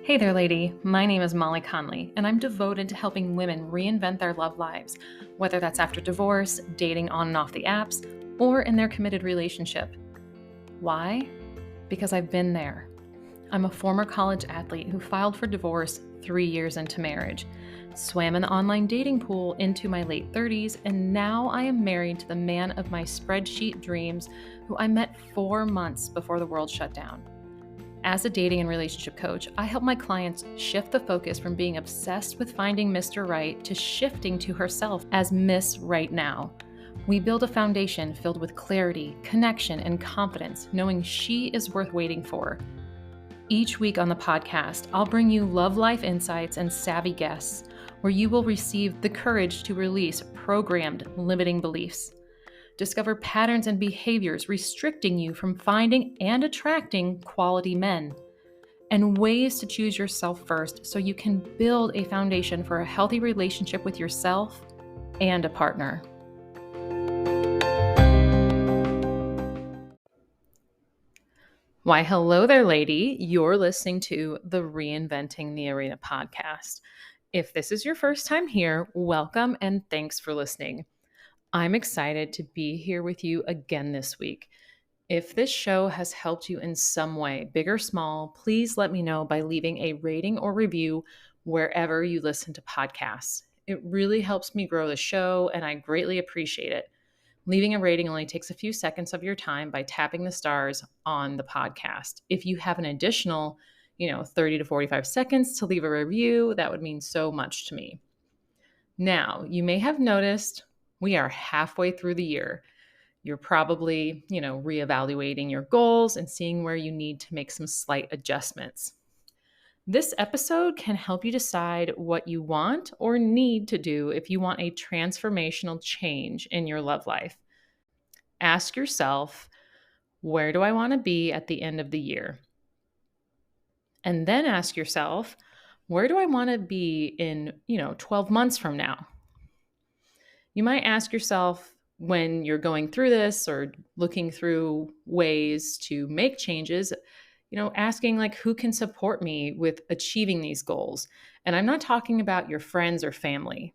Hey there, lady. My name is Molly Conley, and I'm devoted to helping women reinvent their love lives, whether that's after divorce, dating on and off the apps, or in their committed relationship. Why? Because I've been there. I'm a former college athlete who filed for divorce 3 years into marriage, swam in the online dating pool into my late 30s, and now I am married to the man of my spreadsheet dreams who I met 4 months before the world shut down. As a dating and relationship coach, I help my clients shift the focus from being obsessed with finding Mr. Right to shifting to herself as Miss Right Now. We build a foundation filled with clarity, connection, and confidence, knowing she is worth waiting for. Each week on the podcast, I'll bring you love life insights and savvy guests, where you will receive the courage to release programmed limiting beliefs. Discover patterns and behaviors restricting you from finding and attracting quality men, and ways to choose yourself first so you can build a foundation for a healthy relationship with yourself and a partner. Why, hello there, lady. You're listening to the Reinventing the Arena podcast. If this is your first time here, welcome and thanks for listening. I'm excited to be here with you again this week. If this show has helped you in some way, big or small, please let me know by leaving a rating or review wherever you listen to podcasts. It really helps me grow the show, and I greatly appreciate it. Leaving a rating only takes a few seconds of your time by tapping the stars on the podcast. If you have an additional, 30 to 45 seconds to leave a review, that would mean so much to me. Now, you may have noticed we are halfway through the year. You're probably, reevaluating your goals and seeing where you need to make some slight adjustments. This episode can help you decide what you want or need to do if you want a transformational change in your love life. Ask yourself, where do I want to be at the end of the year? And then ask yourself, where do I want to be in, 12 months from now? You might ask yourself when you're going through this or looking through ways to make changes, asking like, who can support me with achieving these goals? And I'm not talking about your friends or family.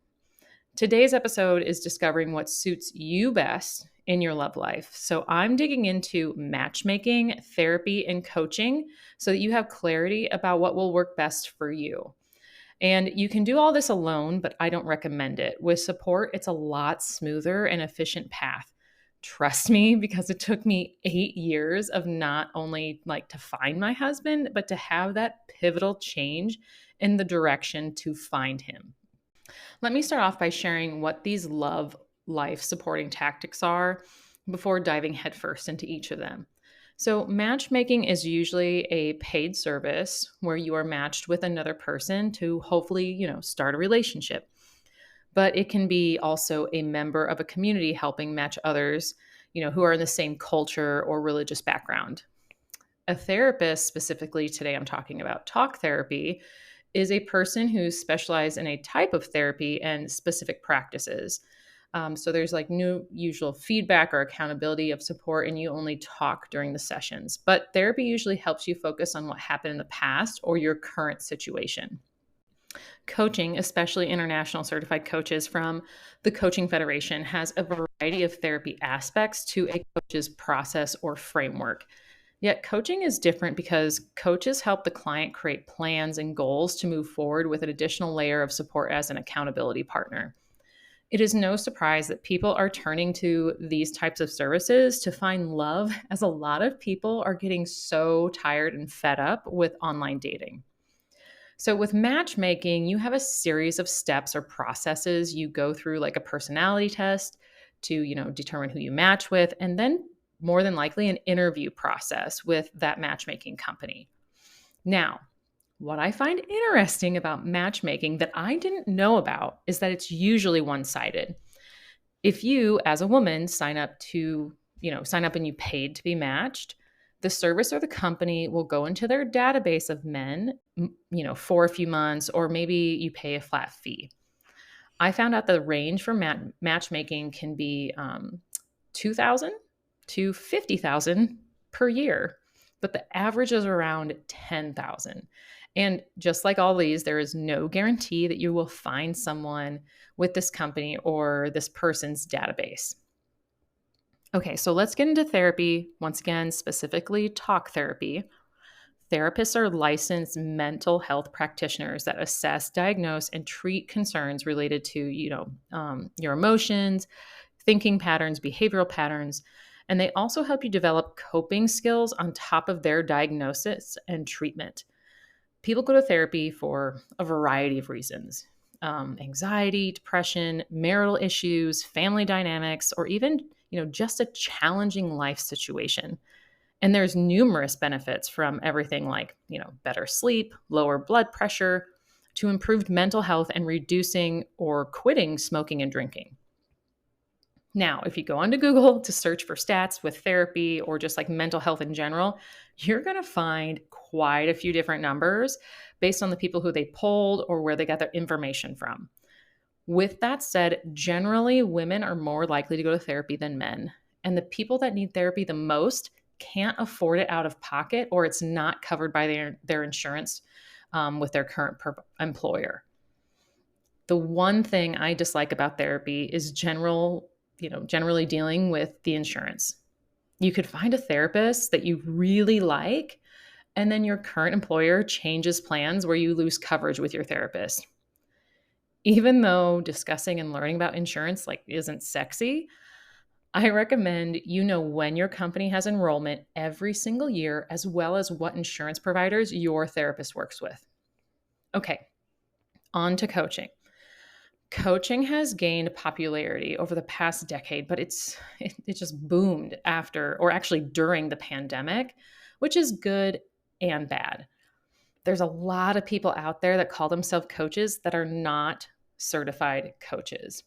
Today's episode is discovering what suits you best in your love life. So I'm digging into matchmaking, therapy, and coaching so that you have clarity about what will work best for you. And you can do all this alone, but I don't recommend it. With support, it's a lot smoother and efficient path. Trust me, because it took me 8 years of not only like to find my husband, but to have that pivotal change in the direction to find him. Let me start off by sharing what these love life supporting tactics are before diving headfirst into each of them. So, matchmaking is usually a paid service where you are matched with another person to hopefully, start a relationship. But it can be also a member of a community helping match others, who are in the same culture or religious background. A therapist, specifically today I'm talking about talk therapy, is a person who specializes in a type of therapy and specific practices. So there's like no usual feedback or accountability of support, and you only talk during the sessions. But therapy usually helps you focus on what happened in the past or your current situation. Coaching, especially international certified coaches from the Coaching Federation, has a variety of therapy aspects to a coach's process or framework. Yet coaching is different because coaches help the client create plans and goals to move forward with an additional layer of support as an accountability partner. It is no surprise that people are turning to these types of services to find love, as a lot of people are getting so tired and fed up with online dating. So with matchmaking, you have a series of steps or processes you go through, like a personality test to, determine who you match with, and then more than likely an interview process with that matchmaking company. Now, what I find interesting about matchmaking that I didn't know about is that it's usually one-sided. If you, as a woman, sign up and you paid to be matched, the service or the company will go into their database of men, for a few months, or maybe you pay a flat fee. I found out the range for matchmaking can be $2,000 to $50,000 per year, but the average is around $10,000. And just like all these, there is no guarantee that you will find someone with this company or this person's database. Okay, so let's get into therapy. Once again, specifically talk therapy. Therapists are licensed mental health practitioners that assess, diagnose, and treat concerns related to, your emotions, thinking patterns, behavioral patterns, and they also help you develop coping skills on top of their diagnosis and treatment. People go to therapy for a variety of reasons. Anxiety, depression, marital issues, family dynamics, or even, just a challenging life situation. And there's numerous benefits from everything like, better sleep, lower blood pressure, to improved mental health and reducing or quitting smoking and drinking. Now, if you go onto Google to search for stats with therapy or just like mental health in general, you're going to find quite a few different numbers based on the people who they polled or where they got their information from. With that said, generally women are more likely to go to therapy than men. And the people that need therapy the most can't afford it out of pocket, or it's not covered by their insurance with their current employer. The one thing I dislike about therapy is generally dealing with the insurance. You could find a therapist that you really like, and then your current employer changes plans where you lose coverage with your therapist. Even though discussing and learning about insurance isn't sexy, I recommend you know when your company has enrollment every single year, as well as what insurance providers your therapist works with. Okay, on to coaching. Coaching has gained popularity over the past decade, but it just boomed after, or actually during, the pandemic, which is good and bad. There's a lot of people out there that call themselves coaches that are not certified coaches.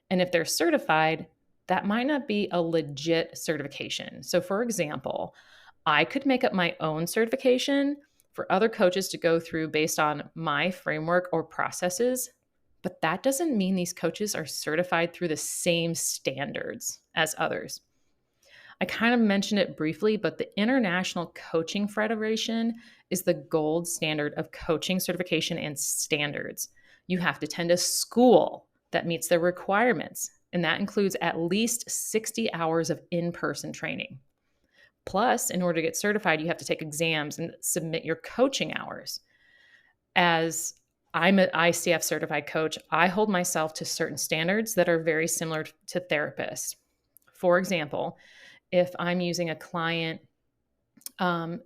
And if they're certified, that might not be a legit certification. So, for example, I could make up my own certification for other coaches to go through based on my framework or processes, but that doesn't mean these coaches are certified through the same standards as others. I kind of mentioned it briefly, but the International Coaching Federation is the gold standard of coaching certification and standards. You have to attend a school that meets their requirements, and that includes at least 60 hours of in-person training. Plus, in order to get certified, you have to take exams and submit your coaching hours. As I'm an ICF certified coach, I hold myself to certain standards that are very similar to therapists. For example, if I'm using a client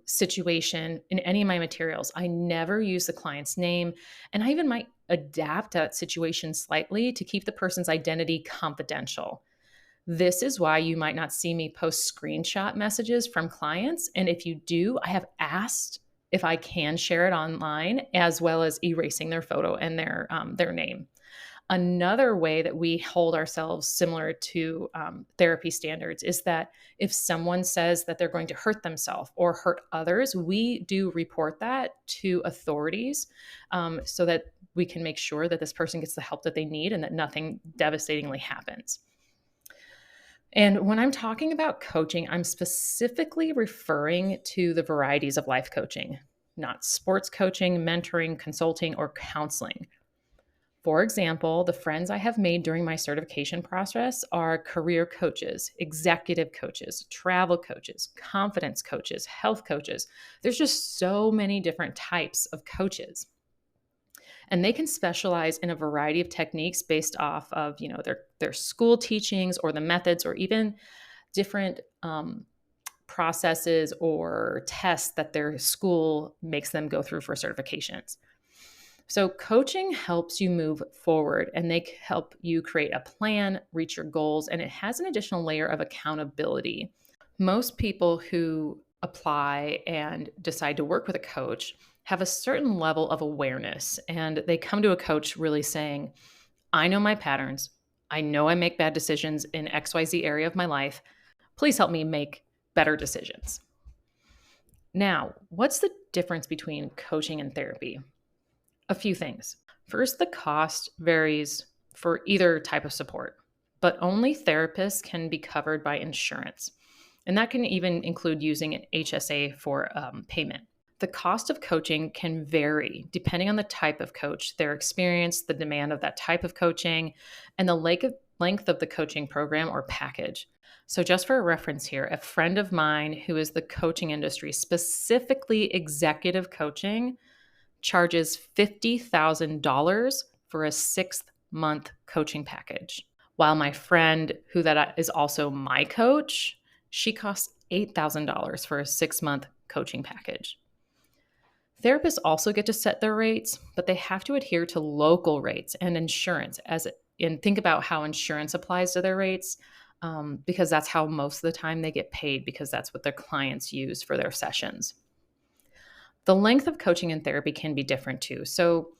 situation in any of my materials, I never use the client's name. And I even might adapt that situation slightly to keep the person's identity confidential. This is why you might not see me post screenshot messages from clients. And if you do, I have asked if I can share it online, as well as erasing their photo and their name. Another way that we hold ourselves similar to therapy standards is that if someone says that they're going to hurt themselves or hurt others, we do report that to authorities so that we can make sure that this person gets the help that they need and that nothing devastatingly happens. And when I'm talking about coaching, I'm specifically referring to the varieties of life coaching, not sports coaching, mentoring, consulting, or counseling. For example, the friends I have made during my certification process are career coaches, executive coaches, travel coaches, confidence coaches, health coaches. There's just so many different types of coaches. And they can specialize in a variety of techniques based off of, their school teachings or the methods or even different processes or tests that their school makes them go through for certifications. So coaching helps you move forward and they help you create a plan, reach your goals, and it has an additional layer of accountability. Most people who apply and decide to work with a coach have a certain level of awareness, and they come to a coach really saying, I know my patterns. I know I make bad decisions in XYZ area of my life. Please help me make better decisions. Now, what's the difference between coaching and therapy? A few things. First, the cost varies for either type of support, but only therapists can be covered by insurance. And that can even include using an HSA for payment. The cost of coaching can vary depending on the type of coach, their experience, the demand of that type of coaching, and the length of the coaching program or package. So, just for a reference here, a friend of mine who is the coaching industry, specifically executive coaching, charges $50,000 for a 6-month coaching package. While my friend, who that is also my coach, she costs $8,000 for a 6-month coaching package. Therapists also get to set their rates, but they have to adhere to local rates and insurance and think about how insurance applies to their rates, because that's how most of the time they get paid, because that's what their clients use for their sessions. The length of coaching and therapy can be different too. So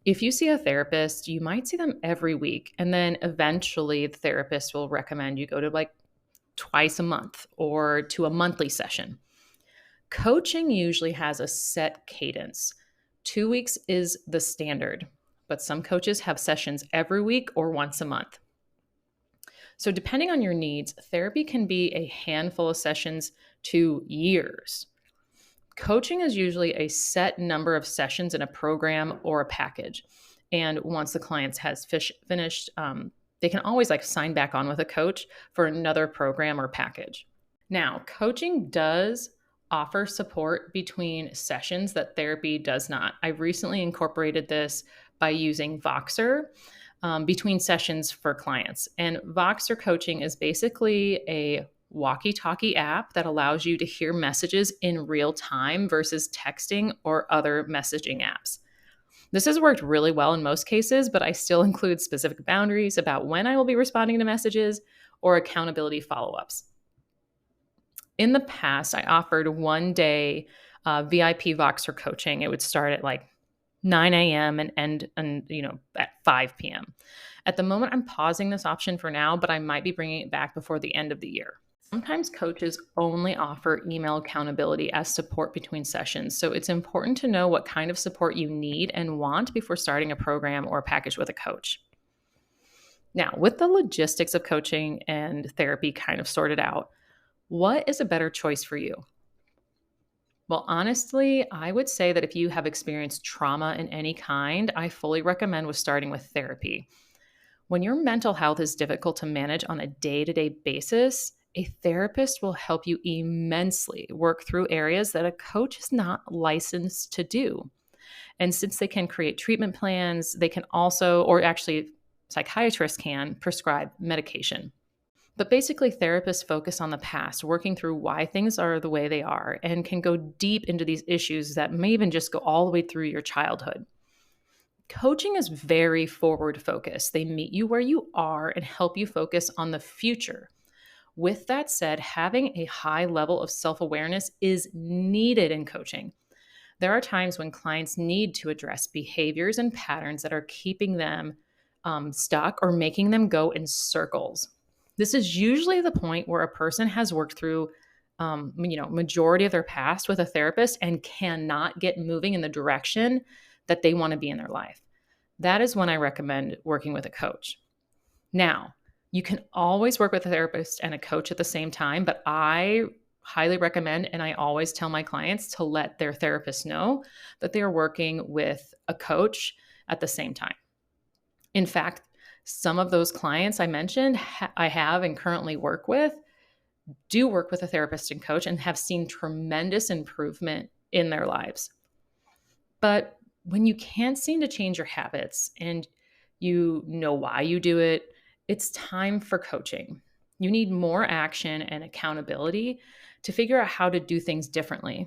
if you see a therapist, you might see them every week, and then eventually the therapist will recommend you go to like twice a month or to a monthly session. Coaching usually has a set cadence. 2 weeks is the standard, but some coaches have sessions every week or once a month. So, depending on your needs, therapy can be a handful of sessions to years. Coaching is usually a set number of sessions in a program or a package. And once the client has finished, they can always sign back on with a coach for another program or package. Now, coaching does offer support between sessions that therapy does not. I've recently incorporated this by using Voxer between sessions for clients. And Voxer coaching is basically a walkie-talkie app that allows you to hear messages in real time versus texting or other messaging apps. This has worked really well in most cases, but I still include specific boundaries about when I will be responding to messages or accountability follow-ups. In the past, I offered one-day VIP Voxer coaching. It would start at 9 a.m. and end at 5 p.m. At the moment, I'm pausing this option for now, but I might be bringing it back before the end of the year. Sometimes coaches only offer email accountability as support between sessions, so it's important to know what kind of support you need and want before starting a program or a package with a coach. Now, with the logistics of coaching and therapy kind of sorted out, what is a better choice for you? Well, honestly, I would say that if you have experienced trauma in any kind, I fully recommend with starting with therapy. When your mental health is difficult to manage on a day-to-day basis, a therapist will help you immensely work through areas that a coach is not licensed to do. And since they can create treatment plans, they can also, or actually psychiatrists can, prescribe medication. But basically, therapists focus on the past, working through why things are the way they are, and can go deep into these issues that may even just go all the way through your childhood. Coaching is very forward focused. They meet you where you are and help you focus on the future. With that said, having a high level of self-awareness is needed in coaching. There are times when clients need to address behaviors and patterns that are keeping them stuck or making them go in circles. This is usually the point where a person has worked through, majority of their past with a therapist and cannot get moving in the direction that they want to be in their life. That is when I recommend working with a coach. Now, you can always work with a therapist and a coach at the same time, but I highly recommend, and I always tell my clients to let their therapist know that they are working with a coach at the same time. In fact, some of those clients I mentioned, I have and currently work with, do work with a therapist and coach and have seen tremendous improvement in their lives. But when you can't seem to change your habits and you know why you do it, it's time for coaching. You need more action and accountability to figure out how to do things differently.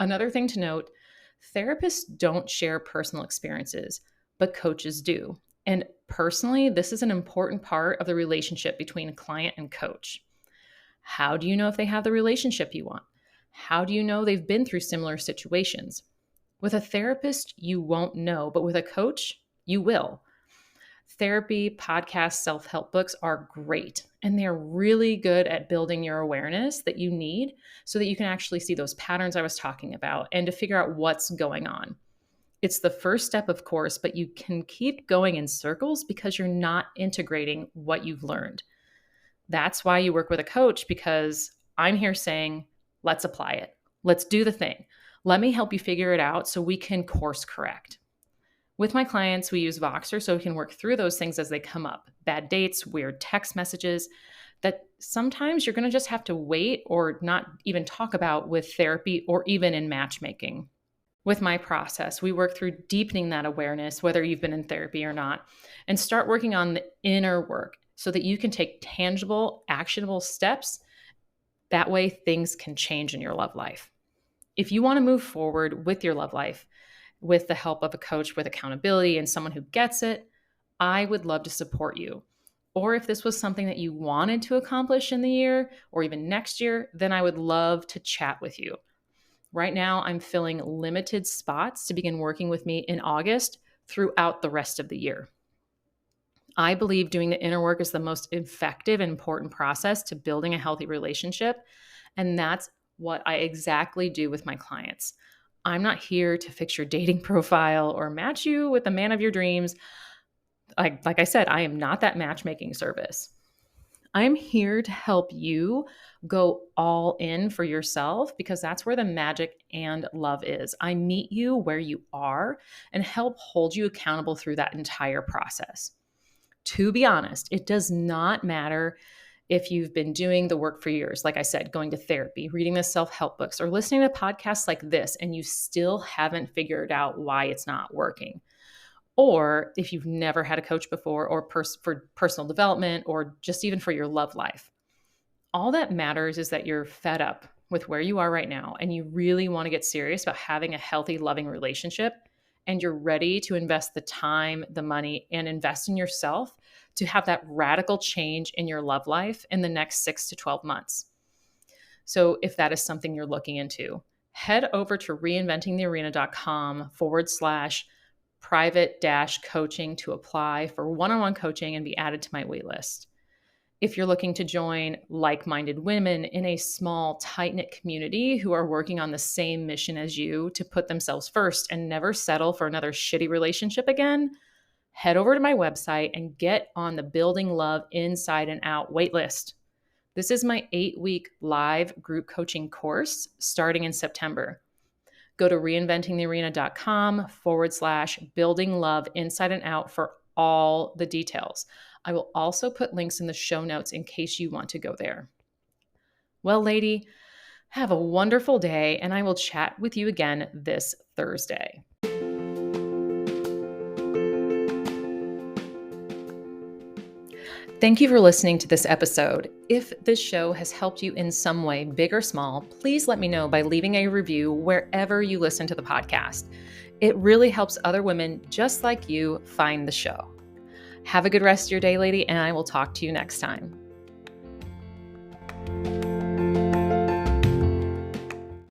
Another thing to note, therapists don't share personal experiences, but coaches do. And personally, this is an important part of the relationship between client and coach. How do you know if they have the relationship you want? How do you know they've been through similar situations? With a therapist, you won't know, but with a coach, you will. Therapy, podcasts, self-help books are great, and they're really good at building your awareness that you need so that you can actually see those patterns I was talking about and to figure out what's going on. It's the first step, of course, but you can keep going in circles because you're not integrating what you've learned. That's why you work with a coach, because I'm here saying, let's apply it. Let's do the thing. Let me help you figure it out so we can course correct. With my clients, we use Voxer so we can work through those things as they come up. Bad dates, weird text messages that sometimes you're going to just have to wait or not even talk about with therapy or even in matchmaking. With my process, we work through deepening that awareness, whether you've been in therapy or not, and start working on the inner work so that you can take tangible, actionable steps. That way, things can change in your love life. If you want to move forward with your love life with the help of a coach with accountability and someone who gets it, I would love to support you. Or if this was something that you wanted to accomplish in the year or even next year, then I would love to chat with you. Right now, I'm filling limited spots to begin working with me in August throughout the rest of the year. I believe doing the inner work is the most effective and important process to building a healthy relationship. And that's what I exactly do with my clients. I'm not here to fix your dating profile or match you with the man of your dreams. Like I said, I am not that matchmaking service. I'm here to help you go all in for yourself because that's where the magic and love is. I meet you where you are and help hold you accountable through that entire process. To be honest, it does not matter if you've been doing the work for years, like I said, going to therapy, reading the self-help books, or listening to podcasts like this, and you still haven't figured out why it's not working. Or if you've never had a coach before, or for personal development, or just even for your love life. All that matters is that you're fed up with where you are right now, and you really want to get serious about having a healthy, loving relationship, and you're ready to invest the time, the money, and invest in yourself to have that radical change in your love life in the next 6 to 12 months. So if that is something you're looking into, head over to reinventingthearena.com/private-coaching to apply for one-on-one coaching and be added to my waitlist. If you're looking to join like-minded women in a small, tight-knit community who are working on the same mission as you to put themselves first and never settle for another shitty relationship again, head over to my website and get on the Building Love Inside and Out waitlist. This is my 8-week live group coaching course starting in September. Go to reinventingthearena.com/building love inside and out for all the details. I will also put links in the show notes in case you want to go there. Well, lady, have a wonderful day, and I will chat with you again this Thursday. Thank you for listening to this episode. If this show has helped you in some way, big or small, please let me know by leaving a review wherever you listen to the podcast. It really helps other women just like you find the show. Have a good rest of your day, lady, and I will talk to you next time.